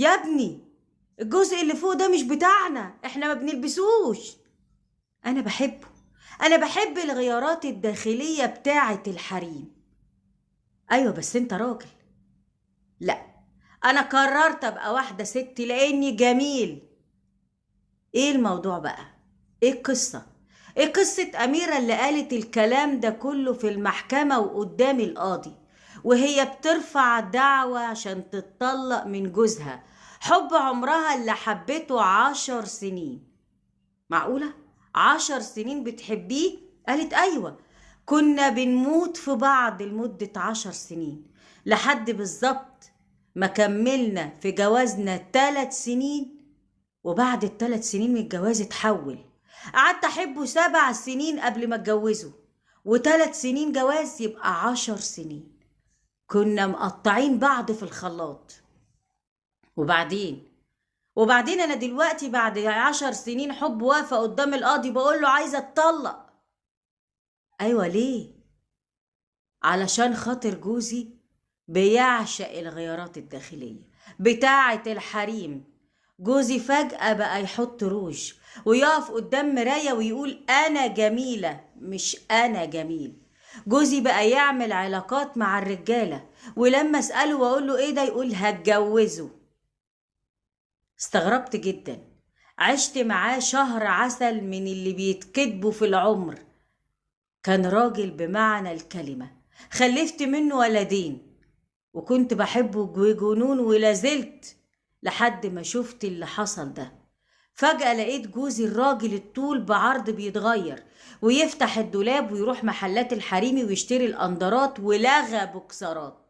يا ابني، الجزء اللي فوق ده مش بتاعنا، احنا ما بنلبسوش. انا بحبه. انا بحب الغيارات الداخلية بتاعة الحريم. ايوه بس انت راجل. لا، انا قررت ابقى واحدة ست لاني جميل. ايه الموضوع بقى؟ ايه القصة؟ ايه قصة اميرة اللي قالت الكلام ده كله في المحكمة وقدام القاضي وهي بترفع دعوة عشان تتطلق من جوزها؟ حب عمرها اللي حبته 10 سنين. معقولة؟ 10 سنين بتحبيه؟ قالت ايوه. كنا بنموت في بعض لمدة 10 سنين، لحد بالظبط ما كملنا في جوازنا 3 سنين. وبعد ال3 سنين من الجواز اتحول. قعدت احبه 7 سنين قبل ما اتجوزه، و3 سنين جواز يبقى 10 سنين. كنا مقطعين بعض في الخلاط. وبعدين انا دلوقتي بعد 10 سنين حب واقفة قدام القاضي بقول له عايزة اتطلق. ايوه ليه؟ علشان خاطر جوزي بيعشق الغيارات الداخلية بتاعة الحريم. جوزي فجأة بقى يحط روج ويقف قدام مراية ويقول أنا جميلة مش أنا جميل. جوزي بقى يعمل علاقات مع الرجالة، ولما أسأله وأقول له إيه ده يقول هتجوزه. استغربت جدا. عشت معاه شهر عسل من اللي بيتكتبوا في العمر. كان راجل بمعنى الكلمة. خلفت منه ولدين وكنت بحبه جنون ولازلت لحد ما شفت اللي حصل ده. فجأة لقيت جوزي الراجل الطول بعرض بيتغير ويفتح الدولاب ويروح محلات الحريمي ويشتري الأندرات ولغى بوكسرات،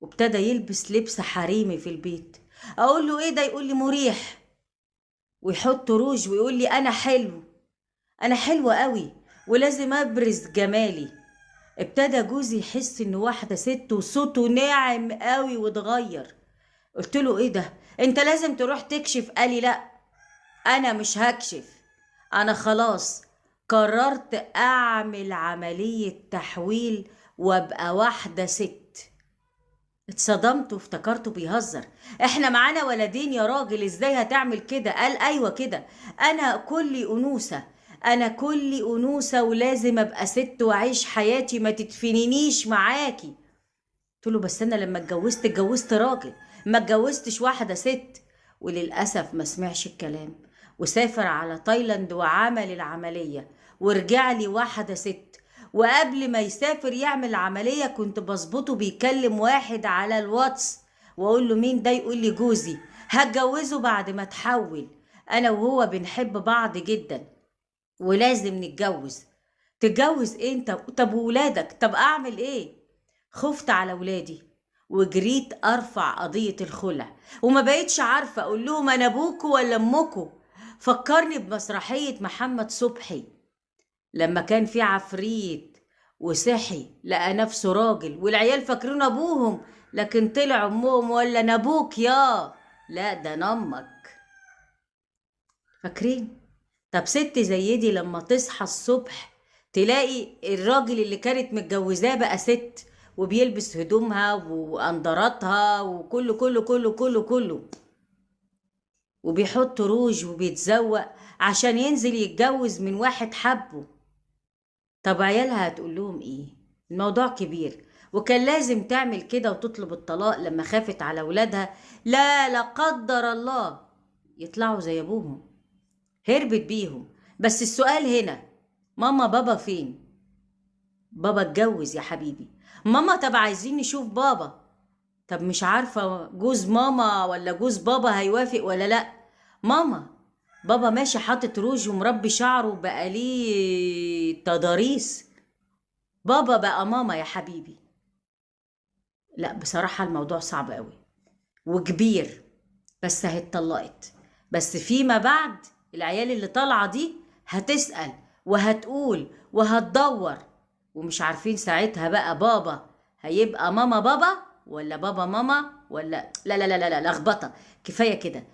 وابتدى يلبس لبس حريمي في البيت. أقول له إيه ده يقول لي مريح، ويحط روج ويقول لي أنا حلو. أنا حلوة قوي ولازم أبرز جمالي. ابتدى جوزي يحس إنه واحدة ست وصوته ناعم قوي واتغير. قلت له ايه ده انت لازم تروح تكشف. قال لي لا، انا مش هكشف. انا خلاص قررت اعمل عملية تحويل وابقى واحدة ست. اتصدمت وافتكرته بيهزر. احنا معانا ولدين يا راجل، ازاي هتعمل كده؟ قال ايوه كده. انا كلي انوثة. انا كلي انوثة ولازم ابقى ست واعيش حياتي، ما تدفنينيش معاكي. قلت له بس انا لما اتجوزت راجل، ما اتجوزتش واحده ست. وللاسف ما سمعش الكلام وسافر على تايلاند وعمل العمليه ورجع لي واحده ست. وقبل ما يسافر يعمل العمليه كنت بظبطه بيكلم واحد على الواتس واقول له مين ده يقول لي جوزي. هتجوزه بعد ما تحول. انا وهو بنحب بعض جدا ولازم نتجوز. تتجوز ايه انت؟ طب وولادك؟ طب اعمل ايه؟ خفت على ولادي وجريت ارفع قضية الخلع، وما بقيتش عارفة اقول لهم انا ابوكوا ولا امكوا. فكرني بمسرحية محمد صبحي لما كان في عفريت وصحي لقى نفسه راجل والعيال فاكرين ابوهم، لكن طلع امهم. ولا انا ابوك يا لا ده انا امك. فاكرين؟ طب ست زي دي لما تصحى الصبح تلاقي الراجل اللي كانت متجوزاه بقى ست وبيلبس هدومها واندراتها وكله كله كله كله كله، وبيحط روج وبيتزوق عشان ينزل يتجوز من واحد حبه. طب عيالها هتقول لهم ايه؟ الموضوع كبير. وكان لازم تعمل كده وتطلب الطلاق لما خافت على ولادها لا قدر الله يطلعوا زي ابوهم. هربت بيهم. بس السؤال هنا، ماما بابا فين؟ بابا اتجوز يا حبيبي. ماما طب عايزين نشوف بابا. طب مش عارفة جوز ماما ولا جوز بابا هيوافق ولا لا. ماما بابا ماشي حاطط روج ومربي شعره بقى ليه تضاريس. بابا بقى ماما يا حبيبي. لا بصراحة الموضوع صعب قوي وكبير. بس هي اتطلقت. بس فيما بعد العيال اللي طالعة دي هتسأل وهتقول وهتدور، ومش عارفين ساعتها بقى بابا هيبقى ماما بابا ولا بابا ماما ولا لا لا لا لا لا لخبطة. كفاية كده.